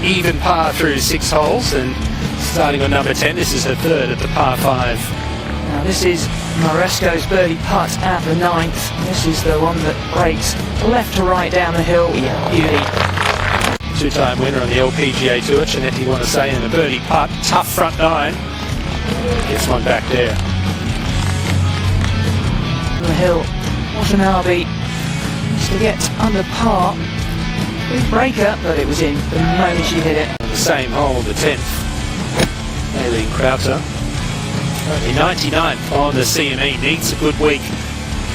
even par through 6 holes, and starting on number 10, this is her third at the par 5. Now this is Maresco's birdie putt at the 9th. This is the one that breaks left to right down the hill. Beauty. Two-time winner on the LPGA Tour, Chinetti want to say, in a birdie putt. Tough front 9. Gets one back there. The hill. What an RB. Needs to get under par. Big breaker, but it was in the moment she hit it. The same hole, the 10th. Aileen Crowther. Only 99th on the CME. Needs a good week.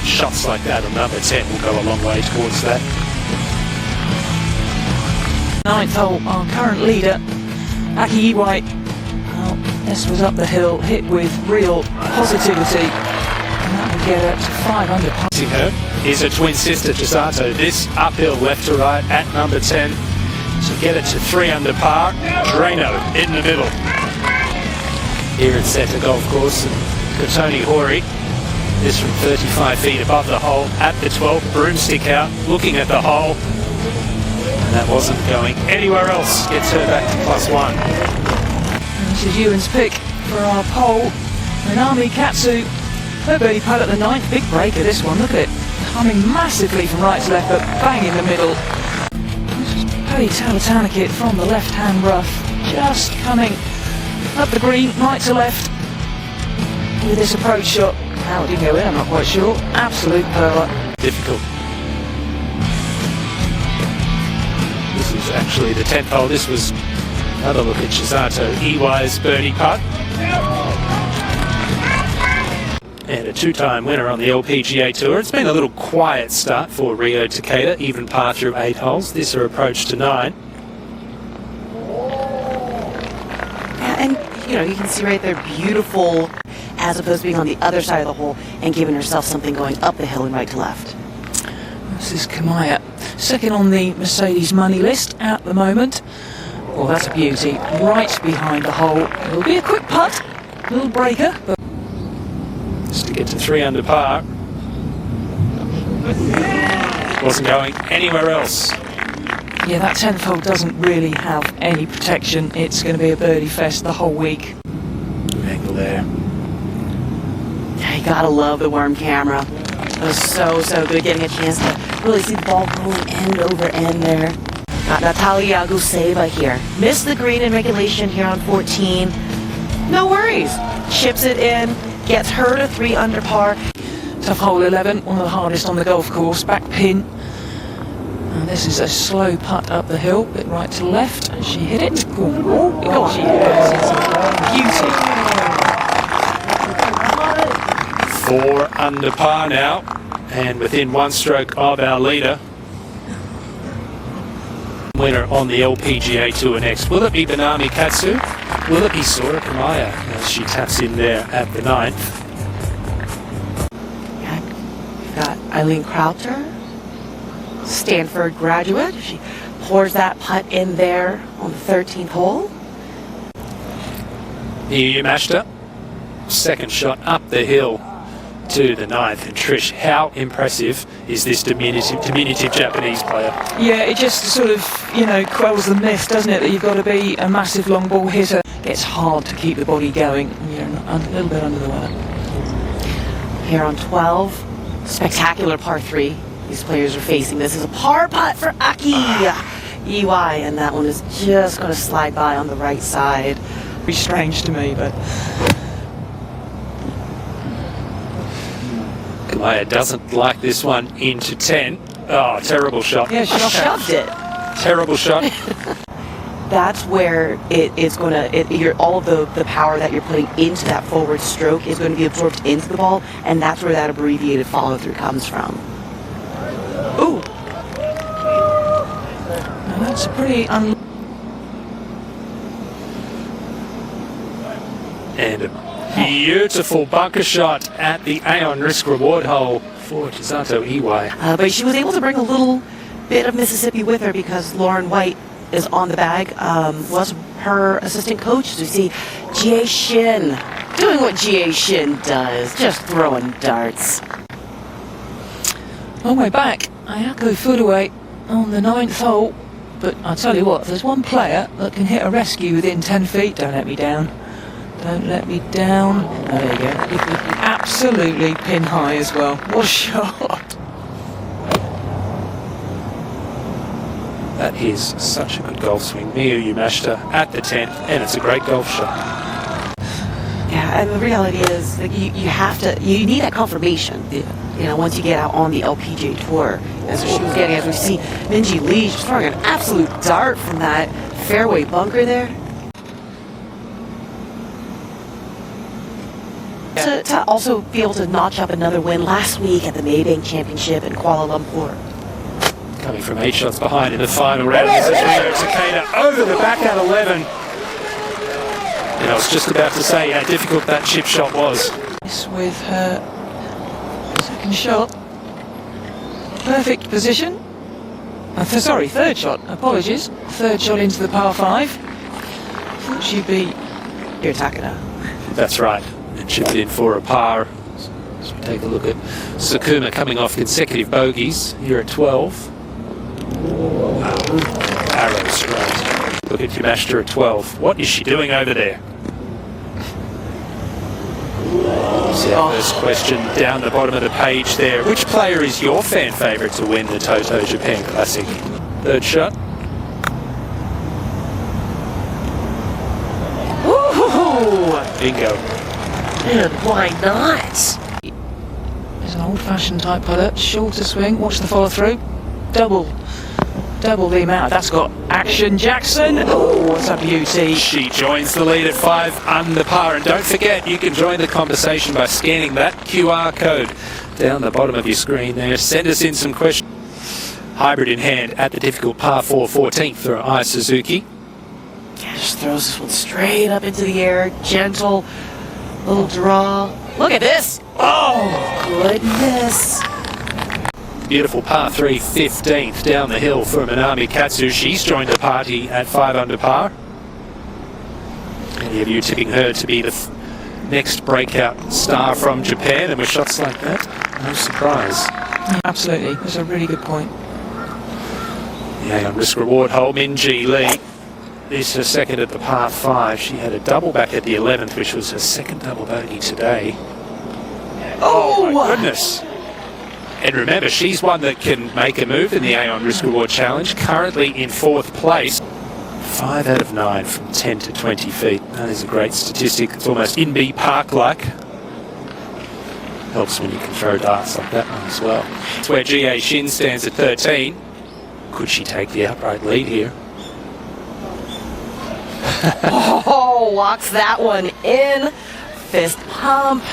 Shots like that on number 10 will go a long way towards that. 9th hole, our current leader, Aki Iwai. Well, this was up the hill, hit with real positivity. And that will get her to 5 under par. Her is her twin sister, Chisato. This uphill left to right at number 10 to get it to 3 under par. Drano in the middle. Here at Seta Golf Course, Katoni Hori is from 35 feet above the hole at the 12th. Broomstick out, looking at the hole. And that wasn't going anywhere else. Gets her back to +1. And this is Ewan's pick for our poll. Minami Katsu, her birdie putt at the 9th. Big breaker, this one. Look at it. Coming massively from right to left, but bang in the middle. This is Paddy Talatanakit from the left-hand rough. Just coming up the green, right to left. With this approach shot. How it didn't go in, I'm not quite sure. Absolute perler. Difficult. This is actually the 10th hole. This was another look at Chisato Iwai's birdie putt. And a two-time winner on the LPGA Tour. It's been a little quiet start for Rio Takeda, even par through 8 holes. This her approach to 9. Yeah, and you know, you can see right there, beautiful, as opposed to being on the other side of the hole and giving herself something going up the hill and right to left. This is Kamaya, second on the Mercedes money list at the moment. Well, that's a beauty. Right behind the hole. It'll be a quick putt, little breaker, but just to get to 3 under par. Wasn't going anywhere else. yeah, that 10th hole doesn't really have any protection. It's going to be a birdie fest the whole week. Good angle there. You gotta love the worm camera. It was so good getting a chance to really see the ball going end over end there. Got Natalia Guseva here. Missed the green in regulation here on 14. No worries. Chips it in, gets her to 3 under par. Tough hole 11, one of the hardest on the golf course. Back pin. And this is a slow putt up the hill, bit right to left, and she hit it. Oh, she hit it. It's beauty. 4 under par now, and within 1 stroke of our leader. Winner on the LPGA Tour next. Will it be Minami Katsu? Will it be Sora Kamaya as she taps in there at the 9th? Yeah, we've got Aileen Crowther, Stanford graduate. She pours that putt in there on the 13th hole. Here Yamashita. Second shot up the hill to the 9th. And Trish, how impressive is this diminutive Japanese player? Yeah, it just sort of, quells the myth, doesn't it, that you've got to be a massive long ball hitter. It's hard to keep the body going. You're a little bit under the weather. Here on 12, spectacular par 3. These players are facing. This is a par putt for Aki Iwai, and that one is just going to slide by on the right side. Pretty strange to me, but Kamaya doesn't like this one into 10. Oh, terrible shot. Yeah, she shoved it. Terrible shot. That's where it's going to, all of the power that you're putting into that forward stroke is going to be absorbed into the ball, and that's where that abbreviated follow-through comes from. Ooh! now that's a pretty And a beautiful bunker shot at the Aon risk reward hole for Chisato Iwai. But she was able to bring a little bit of Mississippi with her because Lauren White is on the bag, was her assistant coach. So you see Jie Shin doing what Jie Shin does, just throwing darts. long way back. Ayako Furuwe on the 9th hole. but I tell you what, if there's one player that can hit a rescue within 10 feet, don't let me down. Don't let me down. Oh, there you go. Absolutely pin high as well. What a shot. That is such a good golf swing. Miyu Yamashita at the 10th, and it's a great golf shot. Yeah, and the reality is that you need that confirmation. Yeah. You know, once you get out on the LPGA tour, as she was getting, as we see Minjee Lee just throwing an absolute dart from that fairway bunker there. To also be able to notch up another win last week at the Maybank Championship in Kuala Lumpur. Coming from 8 shots behind in the final round, this is Ryo Takeda over the back at 11. And I was just about to say how difficult that chip shot was. With her second shot. Perfect position. Sorry, third shot. Apologies. Third shot into the par 5. Thought she'd be You're talking now. That's right. And chipped in for a par. So we take a look at Sakuma coming off consecutive bogeys here at 12. Arrow straight. Look at Yamashita at 12. What is she doing over there? See our first question down the bottom of the page there. Which player is your fan favourite to win the TOTO Japan Classic? Third shot. Ooh! Bingo. And why not? There's an old-fashioned type putter. Shorter swing. Watch the follow-through. Double the amount. That's got action. Jackson. Oh, what a beauty. She joins the lead at 5 under par. And don't forget, you can join the conversation by scanning that QR code down the bottom of your screen there. Send us in some questions. Hybrid in hand at the difficult par 4 14th for Ai Suzuki. Yeah, just throws this one straight up into the air. Gentle little draw. Look at this. Oh, goodness. Beautiful par 3 15th down the hill for Minami Katsu. She's joined the party at 5 under par. Any of you tipping her to be the next breakout star from Japan, and with shots like that, no surprise. Yeah, absolutely. That's a really good point. Yeah, on risk reward hole, Minjee Lee. This is her second at the par 5. She had a double back at the 11th, which was her second double bogey today. Oh my goodness. And remember, she's one that can make a move in the Aon Risk Reward Challenge, currently in 4th place. 5 out of 9 from 10 to 20 feet. That is a great statistic. It's almost Inbee Park-like. Helps when you can throw darts like that one as well. It's where G.A. Shin stands at 13. Could she take the outright lead here? Oh, walks that one in. Fist pump.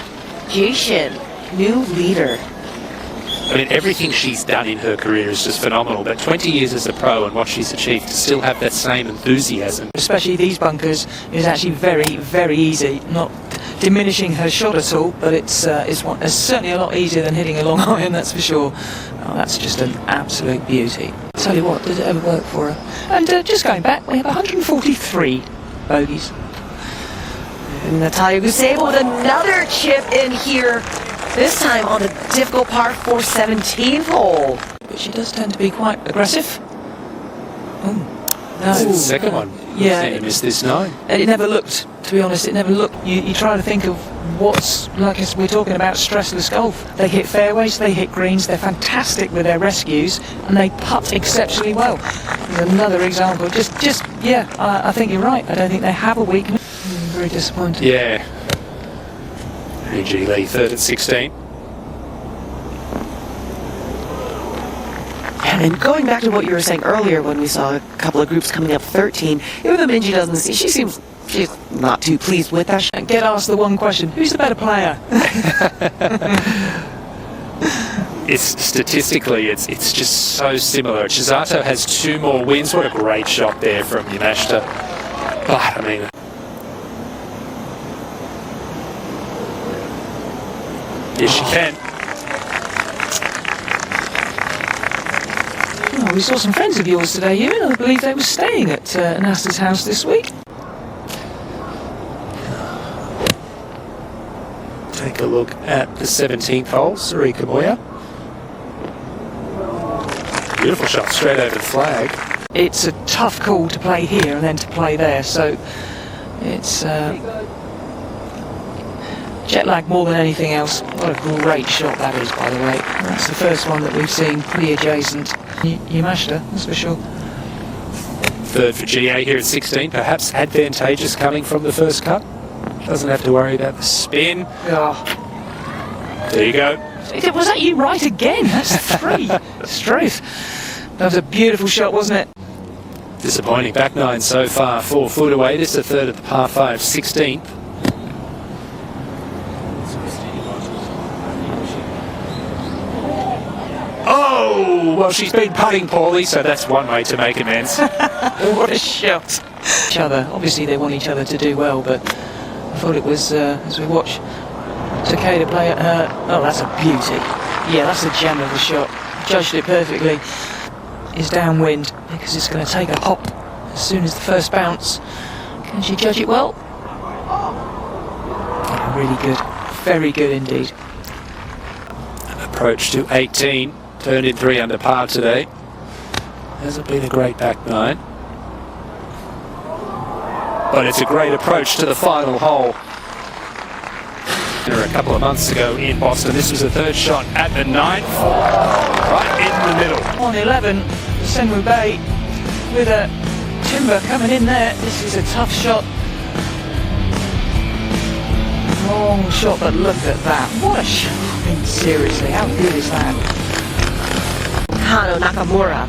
Jason, new leader. I mean, everything she's done in her career is just phenomenal, but 20 years as a pro and what she's achieved, to still have that same enthusiasm. Especially these bunkers is actually very, very easy. Not diminishing her shot at all, but it's certainly a lot easier than hitting a long iron, that's for sure. Oh, that's just an absolute beauty. Tell you what, does it ever work for her? And just going back, we have 143 bogeys. And Natalia Guseva with another chip in here. This time on the difficult par 4 17th hole. But she does tend to be quite aggressive. Oh, no. That's the second one. Yeah. I missed this 9. And it never looked, to be honest, it never looked. You try to think of what's, like as we're talking about stressless golf. They hit fairways, they hit greens, they're fantastic with their rescues, and they putt exceptionally well. There's another example. Yeah, I think you're right. I don't think they have a weakness. I'm very disappointed. Yeah. Minjee Lee, 3rd at 16. And going back to what you were saying earlier when we saw a couple of groups coming up 13, even though Minjee doesn't see, she's not too pleased with that. And get asked the one question, who's the better player? It's statistically, it's just so similar. Chisato has 2 more wins. What a great shot there from Yamashita. But, I mean, yes, she can. Oh, we saw some friends of yours today, Ewan. I believe they were staying at Nasta's house this week. Take a look at the 17th hole, Sarika Moya. Beautiful shot straight over the flag. it's a tough call to play here and then to play there, so it's jet lag more than anything else. What a great shot that is, by the way. That's the first one that we've seen pretty adjacent. You mashed her, that's for sure. Third for GA here at 16, perhaps advantageous coming from the first cut. Doesn't have to worry about the spin. Oh. There you go. Was that you right again? That's three. Straight. That was a beautiful shot, wasn't it? Disappointing back nine so far, 4 foot away. This is the third of the par 5, 16th. Oh, well, she's been putting poorly, so that's one way to make amends. What a shot. Each other. Obviously, they want each other to do well, but I thought it was, as we watch Takeda play at her. Oh, that's a beauty. Yeah, that's a gem of a shot. Judged it perfectly. Is downwind because it's going to take a hop as soon as the first bounce. Can she judge it well? Yeah, really good. Very good indeed. An approach to 18. Turned in 3 under par today. Hasn't been a great back nine. But it's a great approach to the final hole. A couple of months ago in Boston, this was the third shot at the 9th. Right in the middle. On 11, Senwu Bay with a timber coming in there. This is a tough shot. Long shot, but look at that. What a shot. I mean, seriously, how good is that? Kano Nakamura.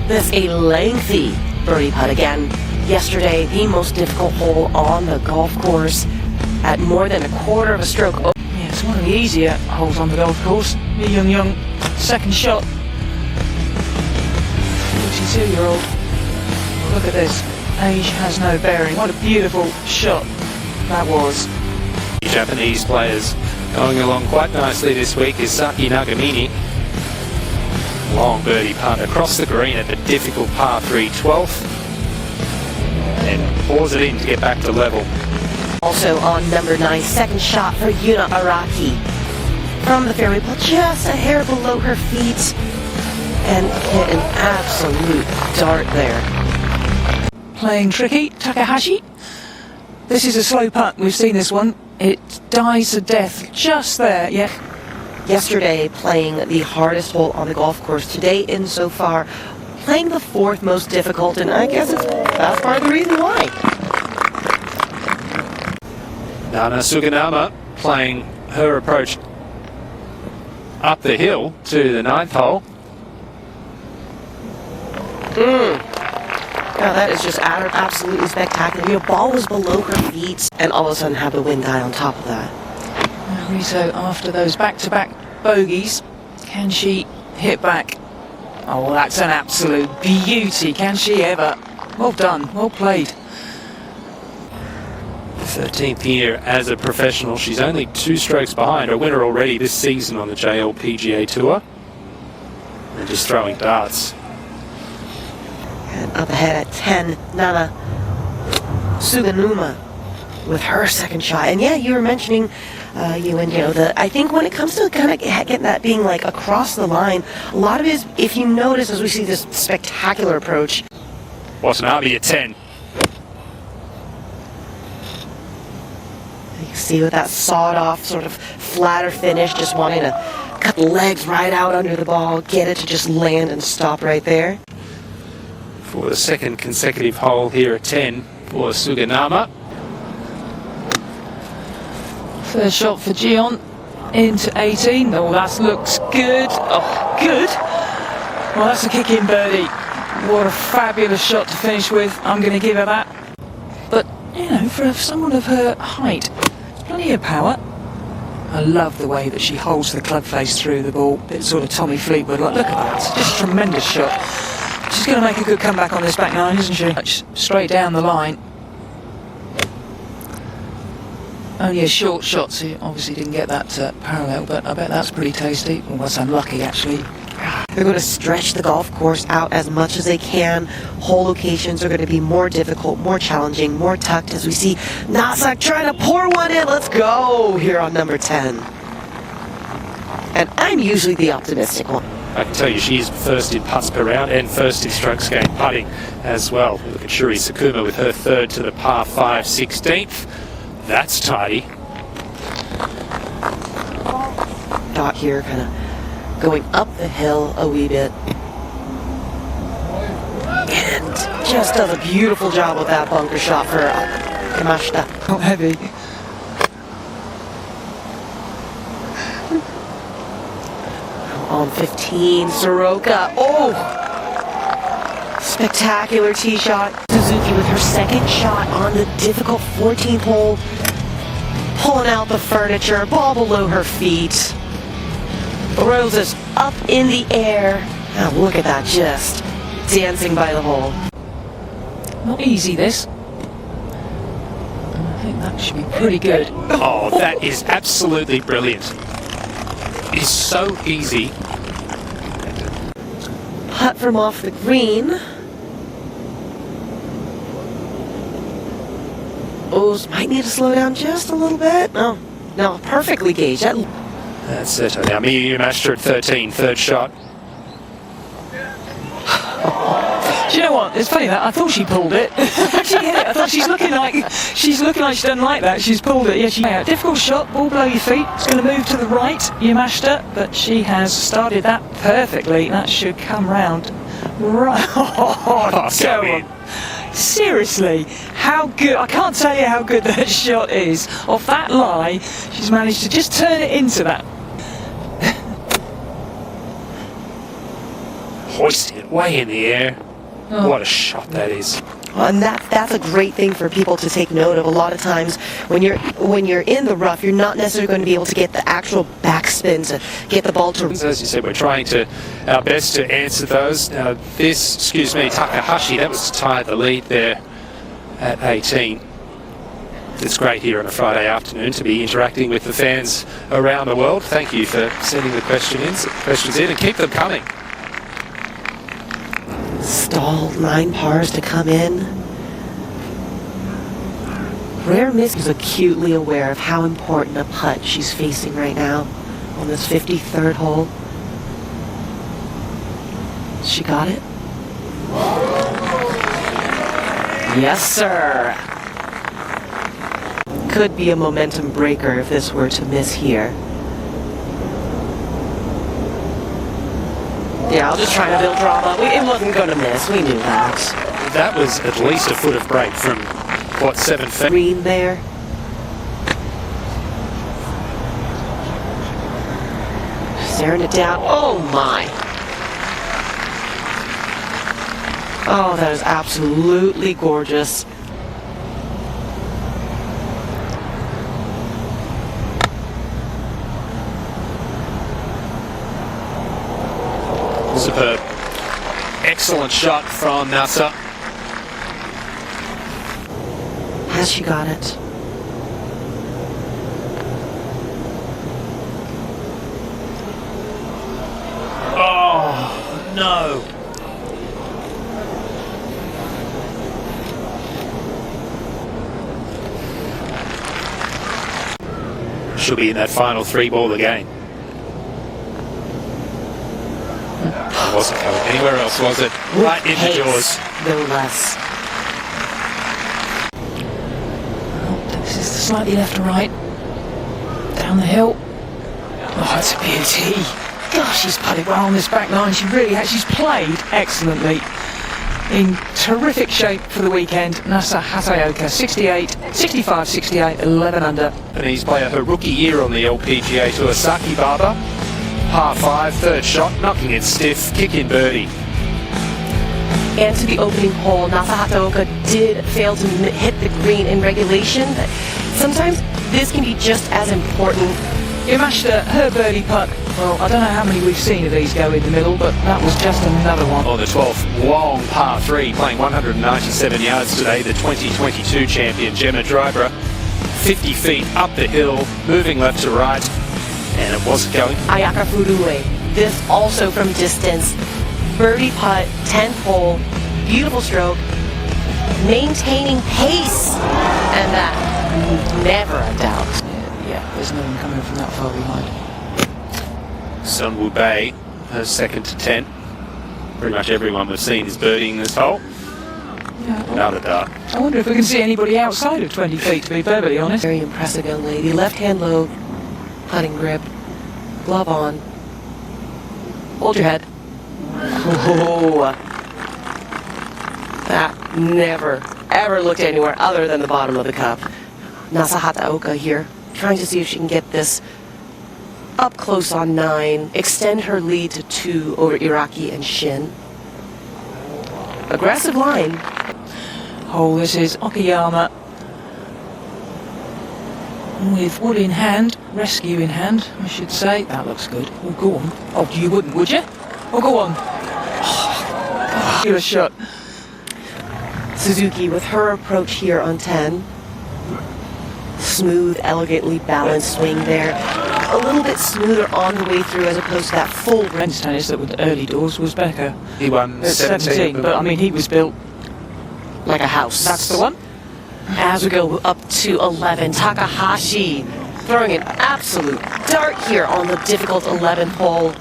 This a lengthy birdie putt again. Yesterday, the most difficult hole on the golf course at more than a quarter of a stroke. Yeah, it's one of the easier holes on the golf course. Lee Young, second shot. 42-year-old. Look at this. Age has no bearing. What a beautiful shot that was. Japanese players going along quite nicely this week is Saki Nagamine. Long birdie putt across the green at the difficult par 3 12th. And pours it in to get back to level. Also on number 9, second shot for Yuna Araki. From the fairway, but just a hair below her feet. And hit an absolute dart there. Playing tricky, Takahashi. This is a slow putt. We've seen this one. It dies to death just there, yeah. Yesterday, playing the hardest hole on the golf course. Today, insofar, playing the 4th most difficult, and I guess that's part of the reason why. Nana Suganama playing her approach up the hill to the 9th hole. Now that is just absolutely spectacular. Your ball was below her feet, and all of a sudden have the wind die on top of that. Rito, after those back-to-back bogeys, can she hit back? Oh, that's an absolute beauty. Can she ever? Well done. Well played. 13th year as a professional. She's only 2 strokes behind a winner already this season on the USLPGA Tour. And just throwing darts. And up ahead at 10, Nana Suganuma with her second shot. And yeah, you were mentioning I think when it comes to kind of getting that being like across the line, a lot of it is, if you notice, as we see this spectacular approach. Watanabe at 10. You can see with that sawed-off sort of flatter finish, just wanting to cut the legs right out under the ball, get it to just land and stop right there. For the second consecutive hole here at 10 for Suganama. First shot for Gion into 18. Oh, that looks good. Oh, good. Well, that's a kick-in birdie. What a fabulous shot to finish with. I'm going to give her that. But, you know, for someone of her height, plenty of power. I love the way that she holds the club face through the ball. Bit sort of Tommy Fleetwood. Like, look at that. It's just a tremendous shot. She's going to make a good comeback on this back nine, isn't she? Straight down the line. Only a short shot, so you obviously didn't get that parallel, but I bet that's pretty tasty. Well, that's unlucky, actually. They're going to stretch the golf course out as much as they can. Hole locations are going to be more difficult, more challenging, more tucked, as we see Nasak trying to pour one in. Let's go here on number 10. And I'm usually the optimistic one. I can tell you she's first in putts per round and first in strokes gained putting as well. Look at Shuri Sakuma with her third to the par 5 16th. That's tidy. Dot here, kind of going up the hill a wee bit. And just does a beautiful job with that bunker shot for Yamashita. Not heavy. On 15, Soroka. Oh! Spectacular tee shot. Suzuki with her second shot on the difficult 14th hole. Pulling out the furniture, ball below her feet. Roses up in the air. Now look at that, just dancing by the hole. Not easy, this. I think that should be pretty good. Oh, that is absolutely brilliant. It's so easy. Putt from off the green. O's might need to slow down just a little bit. No, perfectly gauged. That's it. Now Miyu Yamashita at 13, third shot. Do you know what? It's funny that I thought she pulled it. She hit it. I thought she's looking like she doesn't like that. She's pulled it. Yeah, she. Yeah, difficult shot. Ball below your feet. It's going to move to the right, Yamashita, but she has started that perfectly. That should come round. Right. Oh, go in. Seriously, how good? I can't tell you how good that shot is. Off that lie, she's managed to just turn it into that. Hoisted it way in the air. Oh. What a shot that is. And that's a great thing for people to take note of. A lot of times when you're in the rough, you're not necessarily going to be able to get the actual backspin to get the ball to. As you said, we're trying our best to answer those. Now Takahashi, that was to tie the lead there at 18. It's great here on a Friday afternoon to be interacting with the fans around the world. Thank you for sending the questions in and keep them coming. Stalled 9 pars to come in. Rare Miss is acutely aware of how important a putt she's facing right now on this 53rd hole. She got it? Yes, sir. Could be a momentum breaker if this were to miss here. Yeah, I'll just try to build drama. It wasn't going to miss. We knew that. That was at least a foot of break from, what, 7 feet? Green there. Staring it down. Oh, my. Oh, that is absolutely gorgeous. Superb. Excellent shot from Nasa. Has she got it? Oh, no. She'll be in that final 3-ball again. It wasn't going anywhere else, was it? Right in the jaws. No less. Oh, this is slightly left to right. Down the hill. Oh, it's a beauty. Gosh, she's putted well on this back nine. She really has. She's played excellently. In terrific shape for the weekend. Nasa Hataoka, 68, 65, 68, 11 under. Japanese player, her rookie year on the LPGA Tour, Saki Baba. Par 5, third shot, knocking it stiff, kick in birdie. And to the opening hole, Nasa Hataoka did fail to hit the green in regulation. But sometimes this can be just as important. Yamashita, her birdie putt. Well, I don't know how many we've seen of these go in the middle, but that was just another one. On the 12th, long par 3, playing 197 yards today, the 2022 champion, Gemma Drybra. 50 feet up the hill, moving left to right. And it wasn't going. Ayaka Furue. This also from distance. Birdie putt, 10th hole. Beautiful stroke. Maintaining pace. And that, never a doubt. Yeah, there's no one coming from that far behind. Sunwoo Bay, her second to 10. Pretty much everyone we've seen is birdieing this hole. Yeah, Not a dart. I wonder if we can see anybody outside of 20 feet, to be perfectly honest. Very impressive young lady. Left hand low, putting grip, glove on. Hold your head. Oh, that never, ever looked anywhere other than the bottom of the cup. Nasa Hataoka here, trying to see if she can get this up close on 9, extend her lead to 2 over Iraqi and Shin. Aggressive line. Oh, this is Okayama with wood in hand, rescue in hand, I should say. That looks good. Oh, go on. Oh, you wouldn't, would you? Oh, go on. Oh, give it a shot. Suzuki with her approach here on 10. Smooth, elegantly balanced swing there. A little bit smoother on the way through as opposed to that full Men's tennis that with the early doors was Becker. He won At 17, but I mean, he was built. like a house. That's the one. As we go up to 11, Takahashi throwing an absolute dart here on the difficult 11th hole.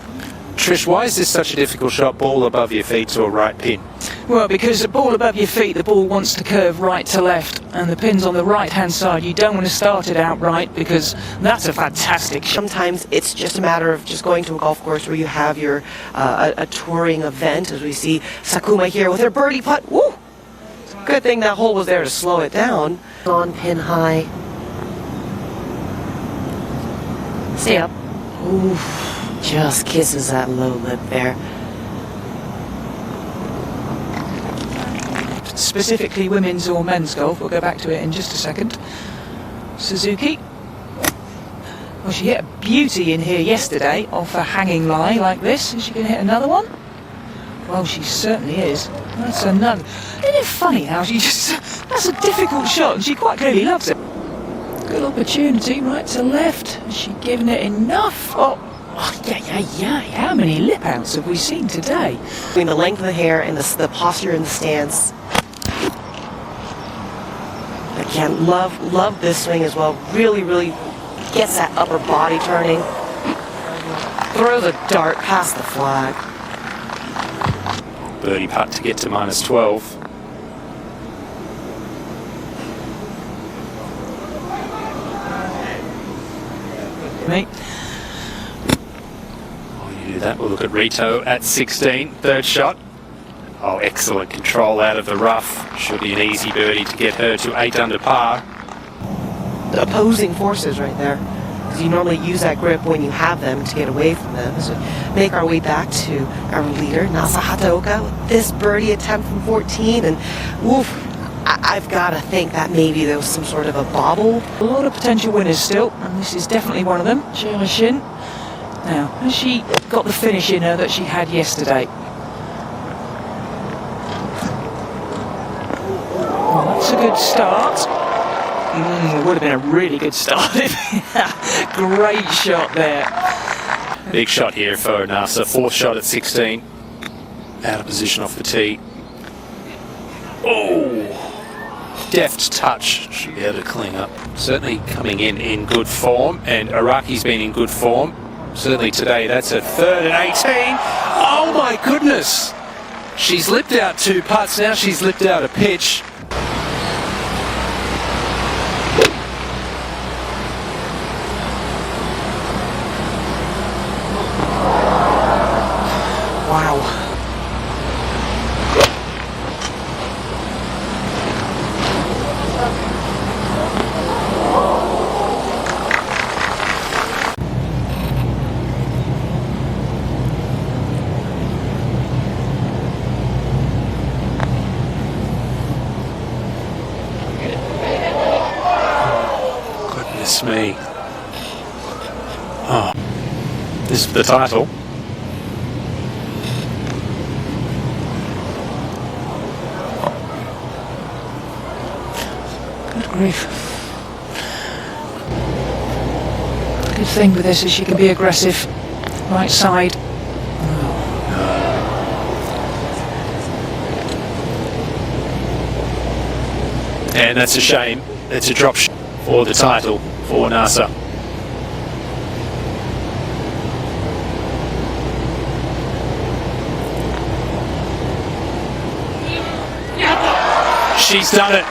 Trish, why is this such a difficult shot? Ball above your feet to a right pin. Well, because the ball above your feet, the ball wants to curve right to left, and the pin's on the right-hand side. You don't want to start it out right because that's a fantastic shot. Sometimes it's just a matter of just going to a golf course where you have your a touring event, as we see Sakuma here with her birdie putt. Woo! Good thing that hole was there to slow it down. On pin high. Stay up. Oof. Just kisses that low lip there. Specifically women's or men's golf, we'll go back to it in just a second. Suzuki. Well, she hit a beauty in here yesterday off a hanging lie like this. Is she going to hit another one? Well, she certainly is. That's another. Isn't it funny how she just... That's a difficult shot and she quite clearly loves it. Good opportunity, right to left. Has she given it enough? Oh, yeah. How many lip outs have we seen today? Between the length of the hair and the posture and the stance. Again, love this swing as well. Really gets that upper body turning. Throws a dart past the flag. Birdie putt to get to -12. Mate. While you do that, we'll look at Rito at 16, third shot. Oh, excellent control out of the rough. Should be an easy birdie to get her to 8 under par. The opposing forces right there. Because you normally use that grip when you have them to get away from them. So make our way back to our leader, Nasa Hataoka, with this birdie attempt from 14. And oof, I've got to think that maybe there was some sort of a bobble. A lot of potential winners still, and this is definitely one of them. Shira Shin. Now, has she got the finish in her that she had yesterday? Well, that's a good start. It would have been a really good start. Great shot there. Big shot here for Nasa. Fourth shot at 16. Out of position off the tee. Oh! Deft touch. Should be able to clean up. Certainly coming in good form, and Iraqi's been in good form. Certainly today, that's a third and 18. Oh my goodness! She's lipped out 2 putts, now she's lipped out a pitch. Wow. Goodness me. Oh, this is the title. Good grief. Good thing with this is she can be aggressive. Right side. And that's a shame. It's a drop shot for the title for Nasa. she's done it.